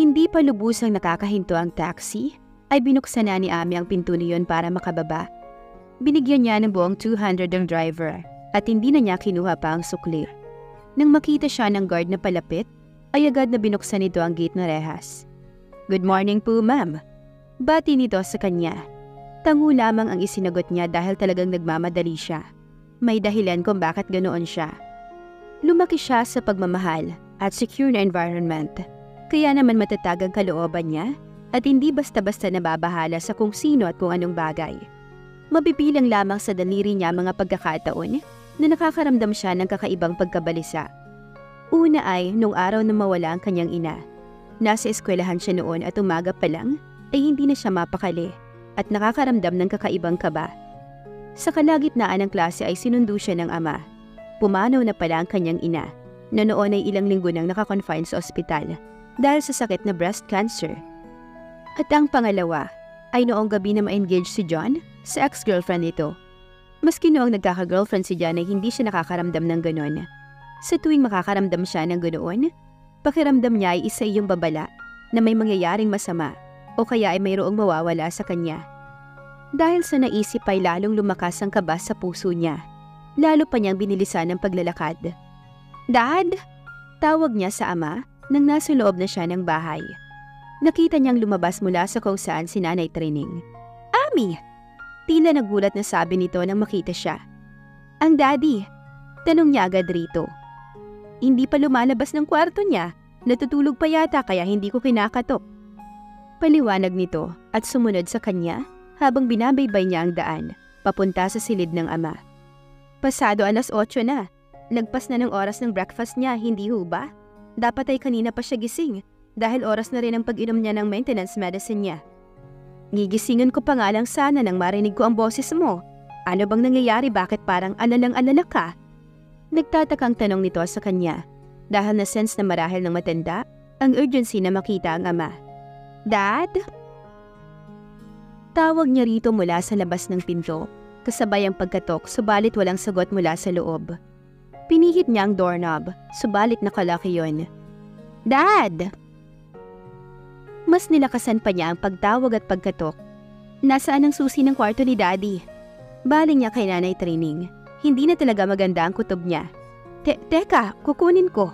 Hindi pa lubusang nakakahinto ang taxi, ay binuksan na ni Ami ang pinto niyon para makababa. Binigyan niya ng buong 200 ang driver at hindi na niya kinuha pa ang sukli. Nang makita siya ng guard na palapit, ay agad na binuksan nito ang gate na rehas. "Good morning po, ma'am." Bati nito sa kanya. Tango lamang ang isinagot niya dahil talagang nagmamadali siya. May dahilan kung bakit ganoon siya. Lumaki siya sa pagmamahal at secure na environment. Kaya naman matatag ang kalooban niya at hindi basta-basta nababahala sa kung sino at kung anong bagay. Mabibilang lamang sa daliri niya mga pagkakataon na nakakaramdam siya ng kakaibang pagkabalisa. Una ay nung araw na mawala ang kanyang ina. Nasa eskwelahan siya noon at umaga pa lang ay hindi na siya mapakali at nakakaramdam ng kakaibang kaba. Sa kalagitnaan ng klase ay sinundo siya ng ama. Pumanaw na pala ang kanyang ina na noon ay ilang linggo nang nakakonfine sa ospital dahil sa sakit na breast cancer. At ang pangalawa ay noong gabi na ma-engage si John sa ex-girlfriend nito. Maski noong nagkaka-girlfriend si John ay hindi siya nakakaramdam ng ganon. Sa tuwing makakaramdam siya ng ganoon, pakiramdam niya ay isa iyong babala na may mangyayaring masama o kaya ay mayroong mawawala sa kanya. Dahil sa naisip ay lalong lumakas ang kaba sa puso niya. Lalo pa niyang binilisan ng paglalakad. "Dad!" Tawag niya sa ama nang nasa loob na siya ng bahay. Nakita niyang lumabas mula sa kung saan si Nanay Trining. "Ami!" Tila nagulat na sabi nito nang makita siya. "Ang daddy?" Tanong niya agad rito. "Hindi pa lumalabas ng kwarto niya. Natutulog pa yata kaya hindi ko kinakatok." Paliwanag nito at sumunod sa kanya habang binabaybay niya ang daan, papunta sa silid ng ama. Pasado 8:00 na. Lagpas na ng oras ng breakfast niya, hindi ho ba? Dapat ay kanina pa siya gising dahil oras na rin ang pag-inom niya ng maintenance medicine niya. Gigisingin ko pa nga lang sana nang marinig ko ang boses mo. Ano bang nangyayari, bakit parang alalang-alala ka? Nagtatakang tanong nito sa kanya dahil na-sense na marahil ng matanda ang urgency na makita ang ama. "Dad?" Tawag niya rito mula sa labas ng pinto, kasabay ang pagkatok subalit walang sagot mula sa loob. Pinihit niya ang doorknob, subalit nakalaki yon. "Dad!" Mas nilakasan pa niya ang pagtawag at pagkatok. Nasaan ang susi ng kwarto ni Daddy? Baling niya kay Nanay Trining. Hindi na talaga maganda ang kutob niya. Teka, kukunin ko."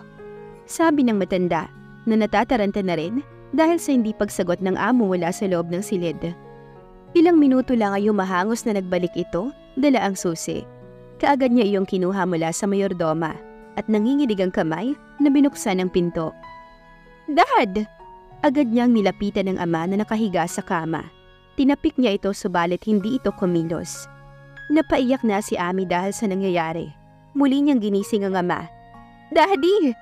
Sabi ng matanda na natataranta na rin dahil sa hindi pagsagot ng amo mula sa loob ng silid. Ilang minuto lang ay humahangos na nagbalik ito, dala ang susi. Kaagad niya iyong kinuha mula sa mayordoma at nanginginig ang kamay na binuksan ang pinto. "Dad!" Agad niyang nilapitan ng ama na nakahiga sa kama. Tinapik niya ito subalit hindi ito kumilos. Napaiyak na si Ami dahil sa nangyayari. Muli niyang ginising ang ama. "Daddy!"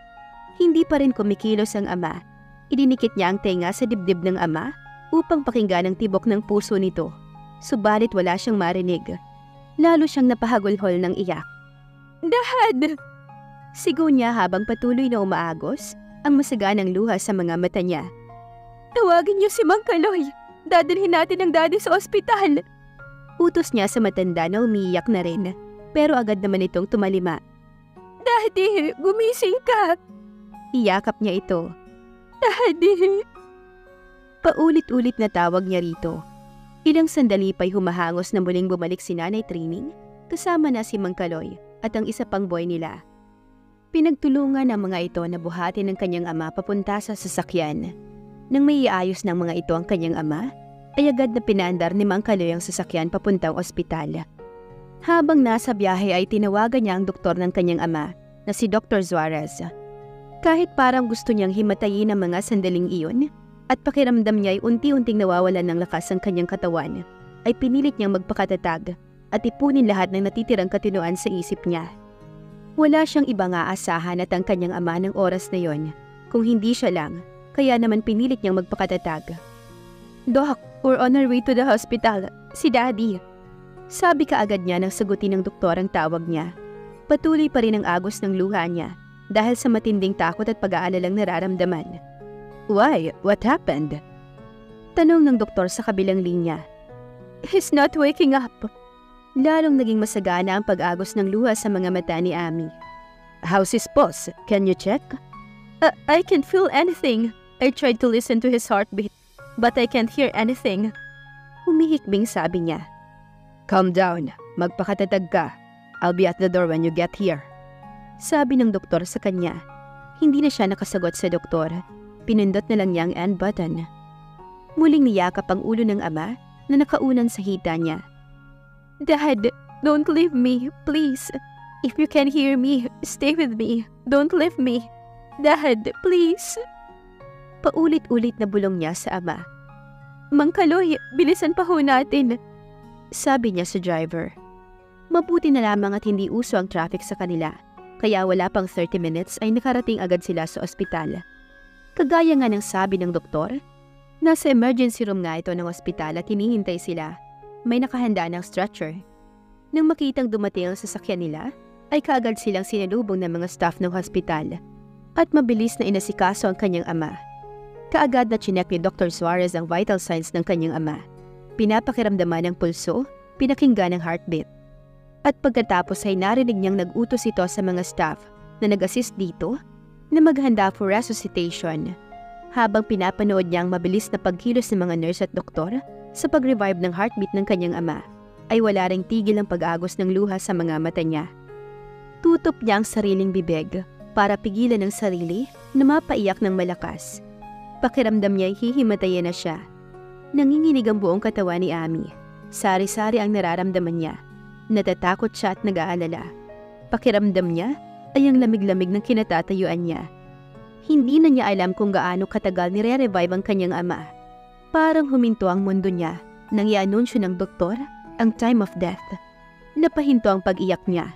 Hindi pa rin kumikilos ang ama. Idinikit niya ang tenga sa dibdib ng ama upang pakinggan ang tibok ng puso nito. Subalit wala siyang marinig. Lalo siyang napahagulhol ng iyak. "Dad!" Sigaw niya habang patuloy na umaagos ang masaganang luha sa mga mata niya. "Tawagin niyo si Mang Kaloy. Dadalhin natin ang daddy sa ospital." Utos niya sa matanda na umiiyak na rin, pero agad naman itong tumalima. "Daddy, gumising ka!" Iyakap niya ito. "Daddy!" Paulit-ulit na tawag niya rito. Ilang sandali pa'y humahangos na muling bumalik si Nanay Trining, kasama na si Mang Kaloy at ang isa pang boy nila. Pinagtulungan ng mga ito na buhatin ng kanyang ama papunta sa sasakyan. Nang may iayos ng mga ito ang kanyang ama, ay agad na pinaandar ni Mang Kaloy ang sasakyan papuntang ospital. Habang nasa biyahe ay tinawagan niya ang doktor ng kanyang ama na si Dr. Suarez. Kahit parang gusto niyang himatayin ang mga sandaling iyon at pakiramdam niya ay unti-unting nawawalan ng lakas ang kanyang katawan, ay pinilit niyang magpakatatag at ipunin lahat ng natitirang katinoan sa isip niya. Wala siyang ibang aasahan at ang kanyang ama ng oras na yon, kung hindi siya lang. Kaya naman pinilit niyang magpakatatag. "Doc, we're on our way to the hospital. Si Daddy." Sabi kaagad niya nang sagutin ng doktor ang tawag niya. Patuloy pa rin ang agos ng luha niya dahil sa matinding takot at pag-aalalang nararamdaman. "Why? What happened?" Tanong ng doktor sa kabilang linya. "He's not waking up." Lalong naging masagana ang pag-agos ng luha sa mga mata ni Ami. "How's his pulse? Can you check?" I can't feel anything. I tried to listen to his heartbeat, but I can't hear anything. Humihikbing sabi niya. Calm down. Magpakatatag ka. I'll be at the door when you get here. Sabi ng doktor sa kanya. Hindi na siya nakasagot sa doktor. Pinindot na lang niya ang end button. Muling niyakap ang ulo ng ama na nakaunan sa hita niya. Dad, don't leave me, please. If you can hear me, stay with me. Don't leave me. Dad, please. Paulit-ulit na bulong niya sa ama. Mang Kaloy, bilisan pa ho natin. Sabi niya sa driver. Mabuti na lamang at hindi uso ang traffic sa kanila. Kaya wala pang 30 minutes ay nakarating agad sila sa ospital. Kagaya nga ng sabi ng doktor, nasa emergency room nga ito ng ospital at hinihintay sila. May nakahanda ng stretcher. Nang makitang dumating ang sasakyan nila, ay kaagad silang sinalubong ng mga staff ng hospital at mabilis na inasikaso ang kanyang ama. Kaagad na chinek ni Dr. Suarez ang vital signs ng kanyang ama. Pinapakiramdaman ng pulso, pinakinggan ang heartbeat. At pagkatapos ay narinig niyang nag-utos ito sa mga staff na nag-assist dito na maghanda for resuscitation. Habang pinapanood niya ang mabilis na pagkilos ng mga nurse at doktor sa pag-revive ng heartbeat ng kanyang ama, ay wala ring tigil ang pag-agos ng luha sa mga mata niya. Tutup niya ang sariling bibig para pigilan ang sarili na mapaiyak ng malakas. Pakiramdam niya ay hihimatayin na siya. Nanginginig ang buong katawan ni Amy. Sari-sari ang nararamdaman niya. Natatakot siya at nag-aalala. Pakiramdam niya ay ang lamig-lamig ng kinatatayuan niya. Hindi na niya alam kung gaano katagal nire-revive ang kanyang ama. Parang huminto ang mundo niya nang i-anunsyo ng doktor ang time of death. Napahinto ang pag-iyak niya.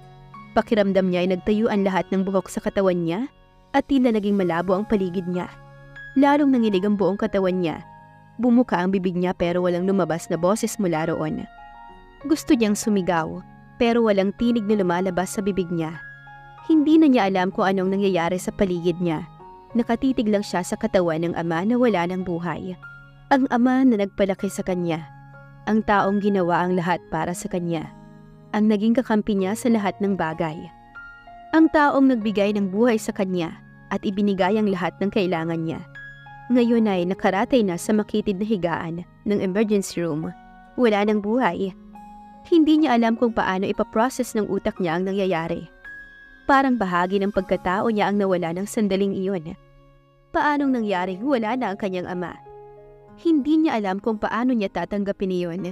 Pakiramdam niya ay nagtayo ang lahat ng buhok sa katawan niya at tila naging malabo ang paligid niya. Lalong nanginig ang buong katawan niya. Bumuka ang bibig niya pero walang lumabas na boses mula roon. Gusto niyang sumigaw, pero walang tinig na lumalabas sa bibig niya. Hindi na niya alam kung anong nangyayari sa paligid niya. Nakatitig lang siya sa katawan ng ama na wala ng buhay. Ang ama na nagpalaki sa kanya. Ang taong ginawa ang lahat para sa kanya. Ang naging kakampi niya sa lahat ng bagay. Ang taong nagbigay ng buhay sa kanya at ibinigay ang lahat ng kailangan niya. Ngayon ay nakaratay na sa makitid na higaan ng emergency room. Wala ng buhay. Hindi niya alam kung paano ipaprocess ng utak niya ang nangyayari. Parang bahagi ng pagkatao niya ang nawala ng sandaling iyon. Paanong nangyaring wala na ang kanyang ama? Hindi niya alam kung paano niya tatanggapin iyon.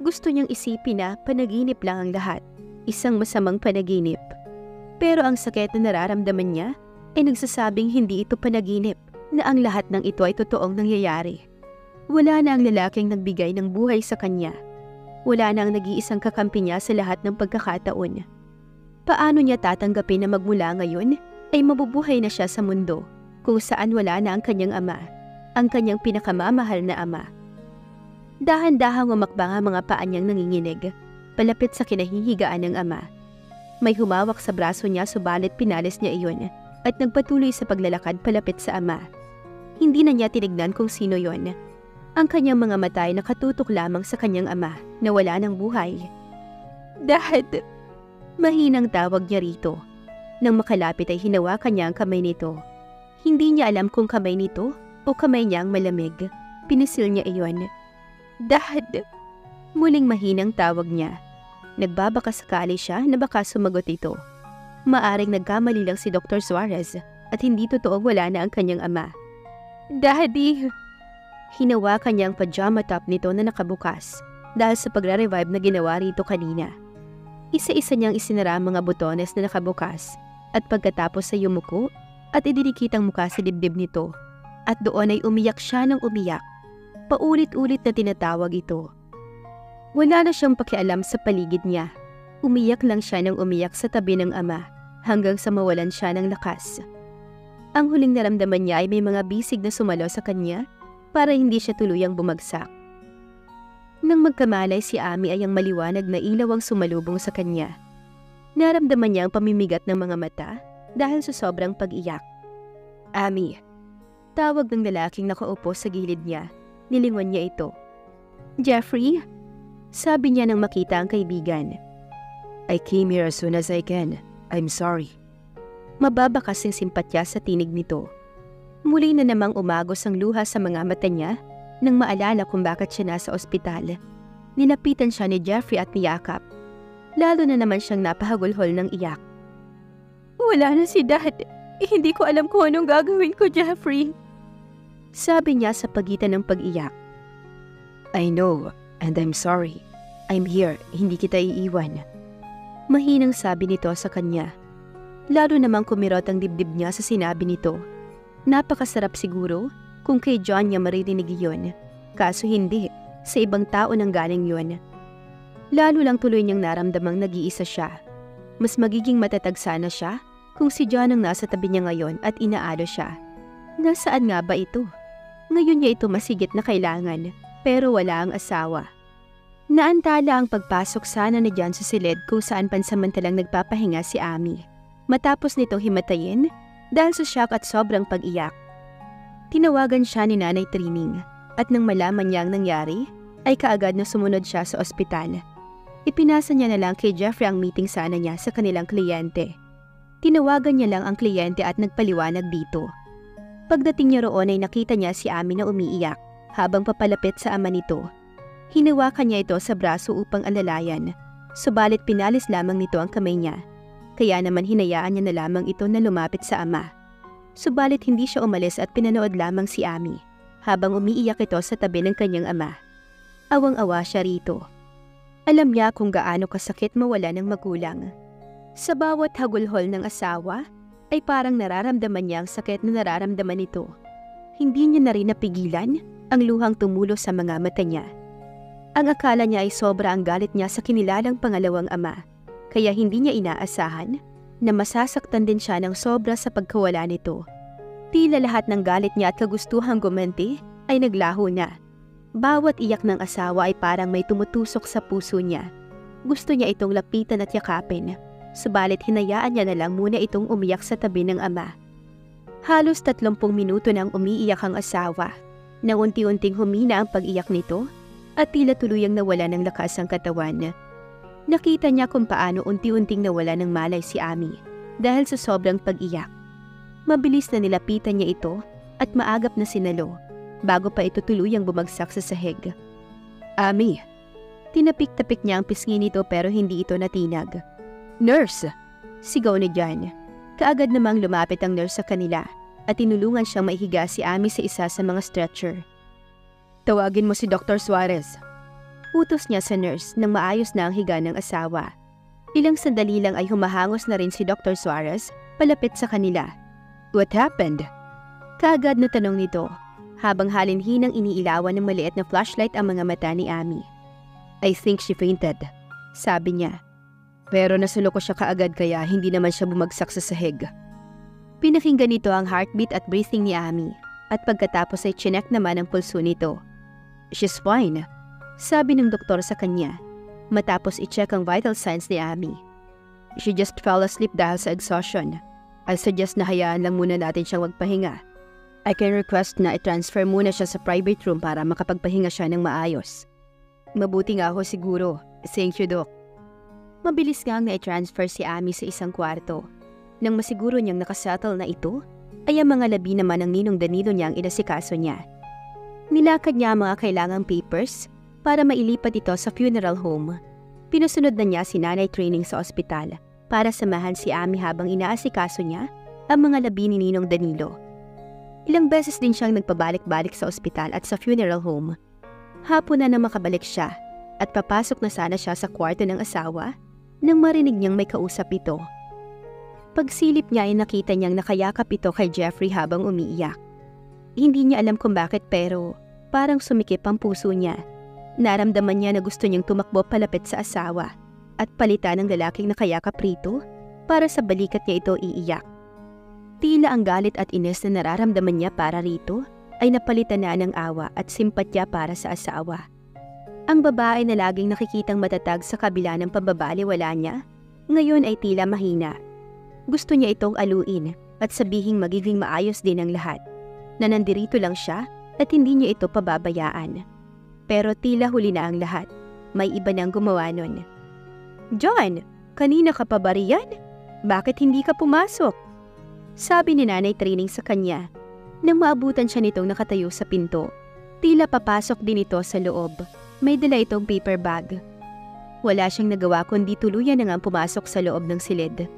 Gusto niyang isipin na panaginip lang ang lahat. Isang masamang panaginip. Pero ang sakit na nararamdaman niya ay nagsasabing hindi ito panaginip, na ang lahat ng ito ay totoong nangyayari. Wala na ang lalaking nagbigay ng buhay sa kanya. Wala na ang nag-iisang kakampi niya sa lahat ng pagkakataon. Paano niya tatanggapin na magmula ngayon ay mabubuhay na siya sa mundo kung saan wala na ang kanyang ama, ang kanyang pinakamamahal na ama. Dahan-dahang umakbang ang mga paa niyang nanginginig, palapit sa kinahihigaan ng ama. May humawak sa braso niya subalit pinalis niya iyon at nagpatuloy sa paglalakad palapit sa ama. Hindi na niya tinignan kung sino yon. Ang kanyang mga mata ay nakatutok lamang sa kanyang ama na wala ng buhay. Dad! Mahinang tawag niya rito. Nang makalapit ay hinawakan niya ang kamay nito. Hindi niya alam kung kamay nito o kamay niya ang malamig. Pinisil niya iyon. Dad! Muling mahinang tawag niya. Nagbabaka sakali siya na baka sumagot ito. Maaring nagkamali lang si Dr. Suarez at hindi totoo wala na ang kanyang ama. Daddy! Hinawakan niya ang pajama top nito na nakabukas dahil sa pagre-revive na ginawa rito kanina. Isa-isa niyang isinara ang mga butones na nakabukas at pagkatapos ay yumuko at idinikit ang mukha sa dibdib nito at doon ay umiyak siya ng umiyak. Paulit-ulit na tinatawag ito. Wala na siyang pakialam sa paligid niya. Umiyak lang siya ng umiyak sa tabi ng ama hanggang sa mawalan siya ng lakas. Ang huling naramdaman niya ay may mga bisig na sumalo sa kanya para hindi siya tuluyang bumagsak. Nang magkamalay si Amy ay ang maliwanag na ilaw ang sumalubong sa kanya. Naramdaman niya ang pamimigat ng mga mata dahil sa sobrang pag-iyak. Amy, tawag ng lalaking nakaupo sa gilid niya. Nilingon niya ito. Jeffrey? Sabi niya nang makita ang kaibigan. I came here as soon as I can. I'm sorry. Mababa kasing simpatya sa tinig nito. Muli na namang umagos ang luha sa mga mata niya nang maalala kung bakit siya nasa ospital. Nilapitan siya ni Jeffrey at niyakap. Lalo na naman siyang napahagulhol ng iyak. Wala na si Dad. Hindi ko alam kung anong gagawin ko, Jeffrey. Sabi niya sa pagitan ng pag-iyak. I know, and I'm sorry. I'm here, hindi kita iiwan. Mahinang sabi nito sa kanya. Lalo namang kumirot ang dibdib niya sa sinabi nito. Napakasarap siguro kung kay John niya maririnig yun. Kaso hindi, sa ibang tao nang galing yun. Lalo lang tuloy niyang naramdamang nag-iisa siya. Mas magiging matatag sana siya kung si John ang nasa tabi niya ngayon at inaalo siya. Nasaan nga ba ito? Ngayon niya ito masigit na kailangan, pero wala ang asawa. Naantala ang pagpasok sana ni John sa silid kung saan pansamantalang nagpapahinga si Amy. Matapos nito himatayin dahil sa shock at sobrang pag-iyak. Tinawagan siya ni Nanay Trining at nang malaman niya ang nangyari, ay kaagad na sumunod siya sa ospital. Ipinasa niya na lang kay Jeffrey ang meeting sana niya sa kanilang kliyente. Tinawagan niya lang ang kliyente at nagpaliwanag dito. Pagdating niya roon ay nakita niya si Amy na umiiyak habang papalapit sa ama nito. Hinawakan niya ito sa braso upang alalayan, subalit pinalis lamang nito ang kamay niya. Kaya naman hinayaan niya na lamang ito na lumapit sa ama. Subalit hindi siya umalis at pinanood lamang si Amy habang umiiyak ito sa tabi ng kanyang ama. Awang-awa siya rito. Alam niya kung gaano kasakit mawala ng magulang. Sa bawat hagulhol ng asawa, ay parang nararamdaman niya ang sakit na nararamdaman nito. Hindi niya na rin napigilan ang luhang tumulo sa mga mata niya. Ang akala niya ay sobra ang galit niya sa kinilalang pangalawang ama, kaya hindi niya inaasahan na masasaktan din siya ng sobra sa pagkawala nito. Tila lahat ng galit niya at kagustuhang gumanti ay naglaho na. Bawat iyak ng asawa ay parang may tumutusok sa puso niya. Gusto niya itong lapitan at yakapin, subalit hinayaan niya na lang muna itong umiyak sa tabi ng ama. Halos 30 minuto nang umiiyak ang asawa, nang unti-unting humina ang pag-iyak nito at tila tuluyang nawala ng lakas ang katawan. Nakita niya kung paano unti-unting nawala ng malay si Amy dahil sa sobrang pag-iyak. Mabilis na nilapitan niya ito at maagap na sinalo bago pa ito tuluyang bumagsak sa sahig. Amy! Tinapik-tapik niya ang pisngi nito pero hindi ito natinag. Nurse! Sigaw ni John. Kaagad namang lumapit ang nurse sa kanila at tinulungan siyang maihiga si Amy sa isa sa mga stretcher. Tawagin mo si Dr. Suarez. Utos niya sa nurse nang maayos na ang higa ng asawa. Ilang sandali lang ay humahangos na rin si Dr. Suarez palapit sa kanila. What happened? Kaagad na tanong nito, habang halinhinang iniilawan ng maliit na flashlight ang mga mata ni Amy. I think she fainted, sabi niya. Pero nasulok ko siya kaagad kaya hindi naman siya bumagsak sa sahig. Pinakinggan nito ang heartbeat at breathing ni Amy at pagkatapos ay chinek naman ang pulso nito. She's fine, sabi ng doktor sa kanya, matapos i-check ang vital signs ni Amy. She just fell asleep dahil sa exhaustion. I suggest na hayaan lang muna natin siyang magpahinga. I can request na i-transfer muna siya sa private room para makapagpahinga siya ng maayos. Mabuti nga ako siguro. Thank you, Doc. Mabilis nga na i-transfer si Amy sa isang kwarto. Nang masiguro niyang nakasettle na ito, ay ang mga labi naman ng ninong Danilo niyang inasikaso niya. Nilakad niya ang mga kailangang papers para mailipat ito sa funeral home. Pinusunod na niya si Nanay Trining sa ospital para samahan si Amy habang inaasikaso niya ang mga labi ni Ninong Danilo. Ilang beses din siyang nagpabalik-balik sa ospital at sa funeral home. Hapon na makabalik siya at papasok na sana siya sa kwarto ng asawa nang marinig niyang may kausap ito. Pagsilip niya ay nakita niyang nakayakap ito kay Jeffrey habang umiiyak. Hindi niya alam kung bakit pero parang sumikip ang puso niya. Naramdaman niya na gusto niyang tumakbo palapit sa asawa at palitan ng lalaking nakayakap rito para sa balikat niya ito iiyak. Tila ang galit at inis na nararamdaman niya para rito ay napalitan na ng awa at simpatya para sa asawa. Ang babae na laging nakikitang matatag sa kabila ng pambabaliwala niya, ngayon ay tila mahina. Gusto niya itong aluin at sabihing magiging maayos din ang lahat, na nandirito lang siya at hindi niya ito pababayaan. Pero tila huli na ang lahat, may iba nang gumawa nun. John, kanina ka pa ba riyan? Bakit hindi ka pumasok? Sabi ni Nanay Trining sa kanya. Nang maabutan siya nitong nakatayo sa pinto, tila papasok din ito sa loob. May dala itong paper bag. Wala siyang nagawa kundi tuluyan na ngang pumasok sa loob ng silid.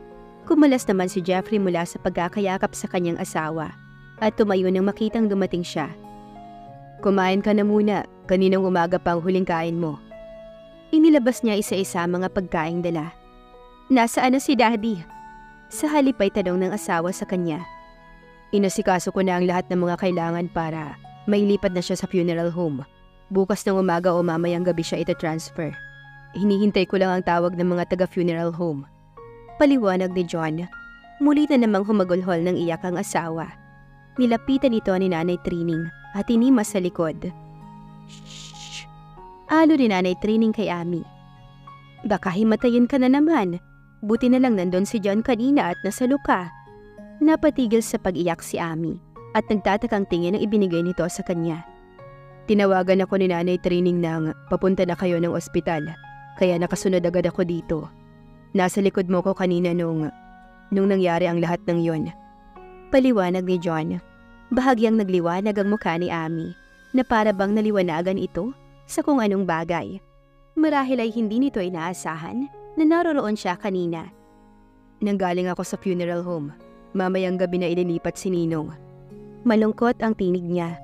Kumalas naman si Jeffrey mula sa pagkakayakap sa kanyang asawa at tumayo nang makitang dumating siya. "Kumain ka na muna, kaninang umaga pa ang huling kain mo." Inilabas niya isa-isa mga pagkaing dala. "Nasaan na si Daddy?" Sa halip ay tanong ng asawa sa kanya. "Inasikaso ko na ang lahat ng mga kailangan para mailipat na siya sa funeral home. Bukas ng umaga o mamayang gabi siya ita-transfer. Hinihintay ko lang ang tawag ng mga taga-funeral home." Paliwanag ni John. Muli na namang humagulhol ng iyak ang asawa. Nilapitan ito ni Nanay Trining at inimas sa likod. "Shh!" Alo ni Nanay Trining kay Ami. "Baka himatayin ka na naman. Buti na lang nandun si John kanina at nasalo ka." Napatigil sa pag-iyak si Ami at nagtatakang tingin ang ibinigay nito sa kanya. "Tinawagan ako ni Nanay Trining nang papunta na kayo ng ospital, kaya nakasunod agad ako dito. Nasa likod mo ko kanina nung nangyari ang lahat ng yon." Paliwanag ni John. Bahagyang nagliwanag ang mukha ni Ami na para bang naliwanagan ito sa kung anong bagay. Marahil ay hindi nito inaasahan na naroroon siya kanina. "Nanggaling ako sa funeral home. Mamayang gabi na ililipat si Ninong." Malungkot ang tinig niya.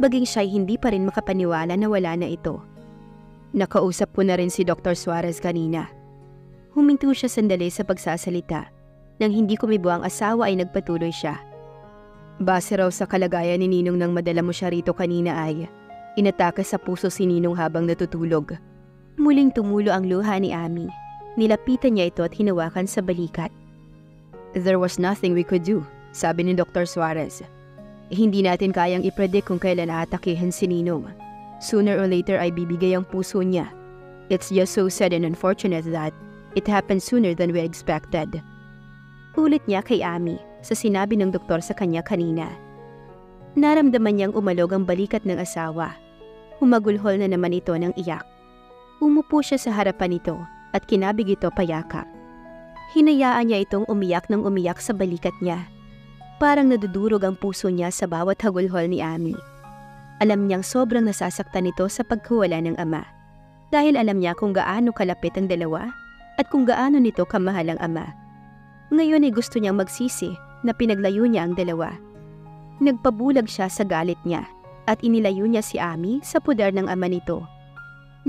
Baging siya'y hindi pa rin makapaniwala na wala na ito. "Nakausap ko na rin si Dr. Suarez kanina." Huminto siya sandali sa pagsasalita. Nang hindi kumibo ang asawa ay nagpatuloy siya. "Base raw sa kalagayan ni Ninong nang madala mo siya rito kanina ay inatake sa puso si Ninong habang natutulog." Muling tumulo ang luha ni Ami. Nilapitan niya ito at hinawakan sa balikat. "There was nothing we could do," sabi ni Dr. Suarez. "Hindi natin kayang ipredict kung kailan aatakihin si Ninong. Sooner or later ay bibigay ang puso niya. It's just so sad and unfortunate that it happened sooner than we expected." Ulit niya kay Ami sa sinabi ng doktor sa kanya kanina. Naramdaman niyang umalog ang balikat ng asawa. Humagulhol na naman ito ng iyak. Umupo siya sa harapan nito at kinabig ito payakap. Hinayaan niya itong umiyak ng umiyak sa balikat niya. Parang nadudurog ang puso niya sa bawat hagulhol ni Ami. Alam niyang sobrang nasasaktan ito sa pagkawala ng ama. Dahil alam niya kung gaano kalapit ang dalawa at kung gaano nito kamahal ang ama. Ngayon ay gusto niyang magsisi na pinaglayo niya ang dalawa. Nagpabulag siya sa galit niya at inilayo niya si Ami sa puder ng ama nito.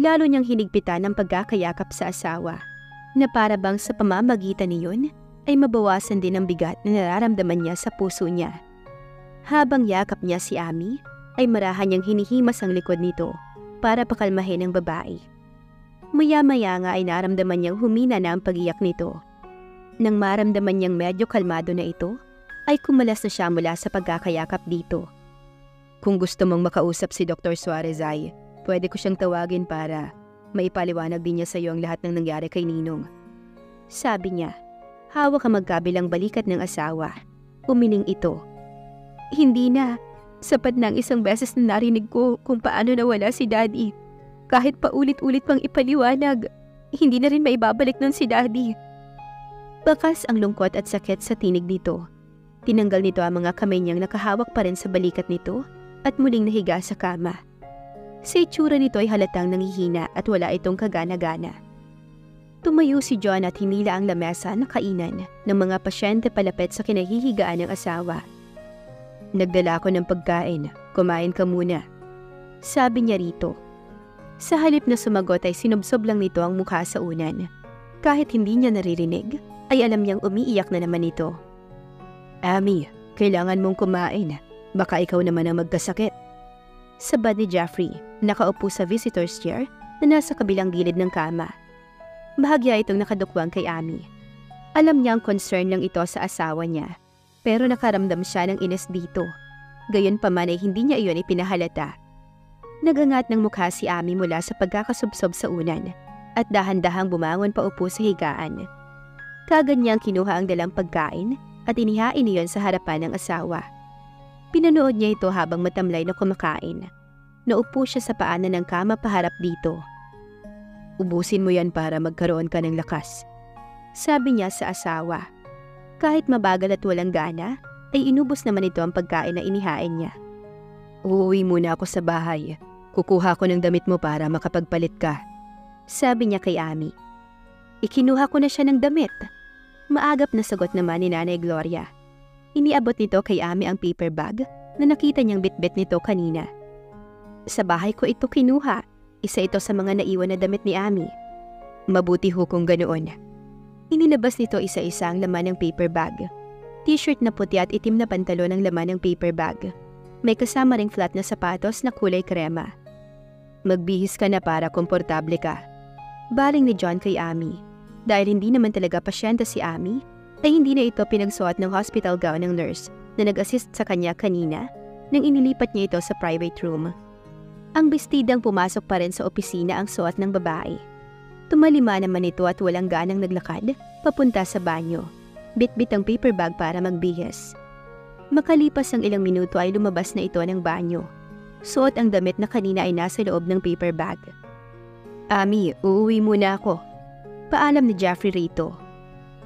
Lalo niyang hinigpitan ang pagkakayakap sa asawa na para bang sa pamamagitan niyon ay mabawasan din ang bigat na nararamdaman niya sa puso niya. Habang yakap niya si Ami ay marahan niyang hinihimas ang likod nito para pakalmahin ang babae. Maya-maya nga ay naramdaman niyang humina na ang pag-iyak nito. Nang maramdaman niyang medyo kalmado na ito, ay kumalas na siya mula sa pagkakayakap dito. "Kung gusto mong makausap si Dr. Suarez ay pwede ko siyang tawagin para maipaliwanag din niya sa iyo ang lahat ng nangyari kay Ninong." Sabi niya. Hawak ang magkabilang balikat ng asawa. Umiling ito. "Hindi na. Sapat na ang isang beses na narinig ko kung paano nawala si Daddy. Kahit paulit-ulit pang ipaliwanag, hindi na rin maibabalik nun si Daddy." Bakas ang lungkot at sakit sa tinig nito. Tinanggal nito ang mga kamay niyang nakahawak pa rin sa balikat nito at muling nahiga sa kama. Sa itsura nito ay halatang nanghihina at wala itong kagana-gana. Tumayo si John at hinila ang lamesa na kainan ng mga pasyente palapit sa kinahihigaan ng asawa. "Nagdala ako ng pagkain, kumain ka muna," sabi niya rito. Sa halip na sumagot ay sinubsob lang nito ang mukha sa unan. Kahit hindi niya naririnig, ay alam niyang umiiyak na naman ito. "Ami, kailangan mong kumain. Baka ikaw naman ang magkasakit." Sabad ni Jeffrey, nakaupo sa visitor's chair na nasa kabilang gilid ng kama. Bahagya itong nakadukwang kay Ami. Alam niyang concern lang ito sa asawa niya, pero nakaramdam siya ng inis dito. Gayunpaman ay hindi niya iyon ipinahalata. Nagangat ng mukha si Ami mula sa pagkakasubsob sa unan at dahan-dahang bumangon pa upo sa higaan. Kaganyang kinuha ang dalang pagkain at inihain niyon sa harapan ng asawa. Pinanood niya ito habang matamlay na kumakain. Naupo siya sa paanan ng kama paharap dito. "Ubusin mo yan para magkaroon ka ng lakas," sabi niya sa asawa. Kahit mabagal at walang gana, ay inubos naman ito ang pagkain na inihain niya. "Uuwi muna ako sa bahay. Kukuha ko ng damit mo para makapagpalit ka," sabi niya kay Ami. "Ikinuha ko na siya ng damit." Maagap na sagot naman ni Nanay Gloria. Iniabot nito kay Ami ang paper bag na nakita niyang bitbit nito kanina. "Sa bahay ko ito kinuha. Isa ito sa mga naiwan na damit ni Ami." "Mabuti ho kung ganoon." Inilabas nito isa-isa ang laman ng paper bag. T-shirt na puti at itim na pantalon ang laman ng paper bag. May kasama ring flat na sapatos na kulay krema. "Magbihis ka na para komportable ka," baling ni John kay Ami. Dahil hindi naman talaga pasyente si Ami, ay hindi na ito pinagsuot ng hospital gown ng nurse na nag-assist sa kanya kanina nang inilipat niya ito sa private room. Ang bestidang pumasok pa rin sa opisina ang suot ng babae. Tumalima naman ito at walang ganang naglakad papunta sa banyo. Bit-bit ang paper bag para magbihis. Makalipas ang ilang minuto ay lumabas na ito ng banyo. Suot ang damit na kanina ay nasa loob ng paper bag. "Ami, uuwi muna ako," paalam ni Jeffrey rito.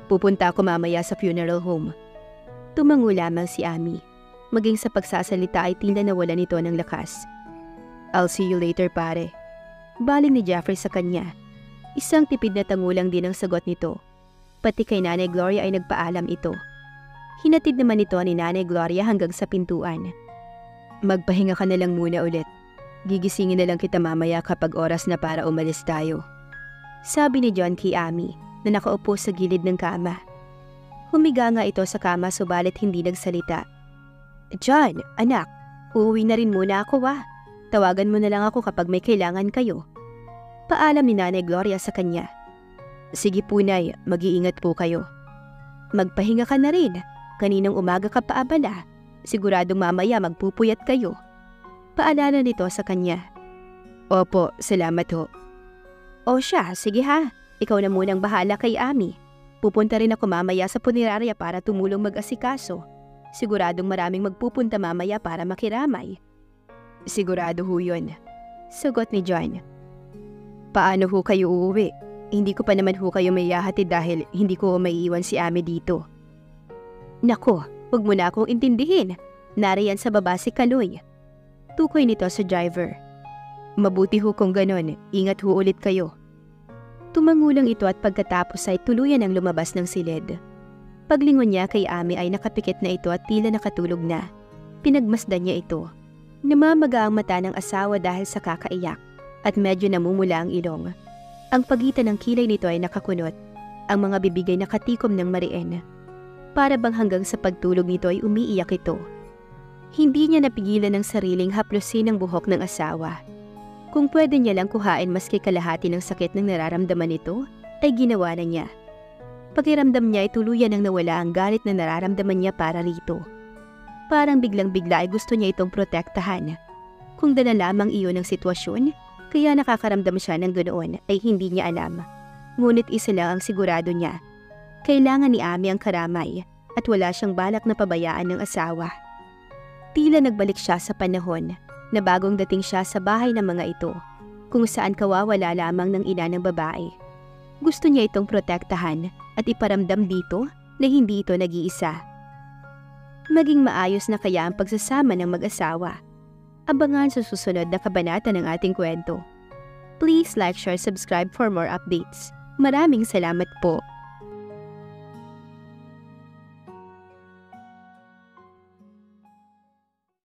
"Pupunta ako mamaya sa funeral home." Tumango lamang si Ami. Maging sa pagsasalita ay tila nawala nito ng lakas. "I'll see you later, pare," baling ni Jeffrey sa kanya. Isang tipid na tangulang din ang sagot nito. Pati kay Nanay Gloria ay nagpaalam ito. Hinatid naman ito ni Nanay Gloria hanggang sa pintuan. "Magpahinga ka na lang muna ulit. Gigisingin na lang kita mamaya kapag oras na para umalis tayo," sabi ni John kay Ami na nakaupo sa gilid ng kama. Humiga nga ito sa kama subalit hindi nagsalita. "John, anak, uuwi na rin muna ako Tawagan mo na lang ako kapag may kailangan kayo," paalam ni Nanay Gloria sa kanya. "Sige po, Nay, mag-iingat po kayo." "Magpahinga ka na rin. Kaninang umaga ka pa abala. Siguradong mamaya magpupuyat kayo," paalala nito sa kanya. "Opo, salamat ho." "O siya, sige ha. Ikaw na munang bahala kay Ami. Pupunta rin ako mamaya sa punerarya para tumulong mag-asikaso. Siguradong maraming magpupunta mamaya para makiramay." "Sigurado ho yun," sagot ni John. "Paano ho kayo uuwi? Hindi ko pa naman ho kayo may hahatid dahil hindi ko maiiwan si Ami dito." "Nako, huwag mo na akong intindihin. Nariyan sa baba si Kaloy." Tukoy nito sa driver. "Mabuti ho kung ganon. Ingat ho ulit kayo." Tumangulang ito at pagkatapos ay tuluyan ang lumabas ng silid. Paglingon niya kay Ami ay nakapikit na ito at tila nakatulog na. Pinagmasdan niya ito. Namamaga ang mata ng asawa dahil sa kakaiyak at medyo namumula ang ilong. Ang pagitan ng kilay nito ay nakakunot. Ang mga bibig ay nakatikom ng mariin. Para bang hanggang sa pagtulog nito ay umiiyak ito. Hindi niya napigilan ng sariling haplusin ang buhok ng asawa. Kung pwede niya lang kuhain maski kalahati ng sakit ng nararamdaman nito, ay ginawa na niya. Pakiramdam niya ay tuluyan ang nawala ang galit na nararamdaman niya para rito. Parang biglang-bigla ay gusto niya itong protektahan. Kung dala lamang iyon ang sitwasyon, kaya nakakaramdam siya ng ganoon ay hindi niya alam. Ngunit isa lang ang sigurado niya. Kailangan ni Ami ang karamay at wala siyang balak na pabayaan ng asawa. Tila nagbalik siya sa panahon na bagong dating siya sa bahay ng mga ito, kung saan kawawala lamang ng ina ng babae. Gusto niya itong protektahan at iparamdam dito na hindi ito nag-iisa. Maging maayos na kaya ang pagsasama ng mag-asawa. Abangan sa susunod na kabanata ng ating kwento. Please like, share, subscribe for more updates. Maraming salamat po.